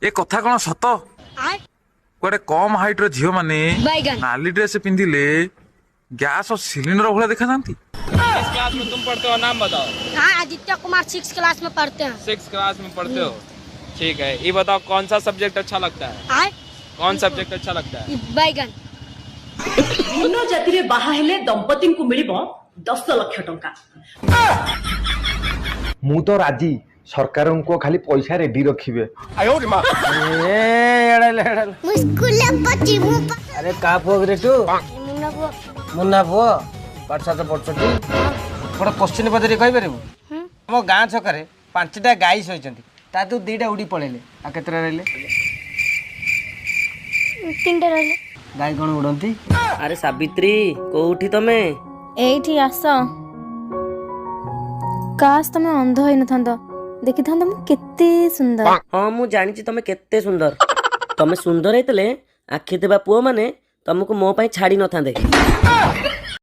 ए कथा कौन सत कुआडे कम हाइट रो झियो माने नाली ड्रेस पिंधिले गैस और सिलेंडर भला देखा जाती। किस क्लास में तुम पढ़ते हो, नाम बताओ। हाँ, आदित्य कुमार 6 क्लास में पढ़ते हैं। 6 क्लास में पढ़ते हो, ठीक है। ये बताओ कौन सा सब्जेक्ट अच्छा लगता है? कौन सब्जेक्ट अच्छा लगता है? बैगन। भिन्न जाति रे बाहा हेले दंपति को मिलिबो 10 लाख टंका। मु तो राजी, सरकार को खाली पैसा रेडी रखिबे। अरे का पुआ रे तू? मुन्ना पुआ पाठशाठ पढ़छटी गोटे क्वेश्चन पचारि कहि पारिबु? हम गाँ छकरे 5टा गाई सहिचंती, ता तू 2टा उड़ी पळेले, आ केतरा रहले? 3टा रहले। गाई कोन उड़ंती? अरे सावित्री कोठी तमे? एठी आस। काश तमे अंध होई नथंद, देखि थांद मु केते सुंदर। हाँ मु जानिछि तमे केते सुंदर। तमे सुंदर हेतले आखि देबा पुओ माने तुमको मो पई छाड़ी न थांदे।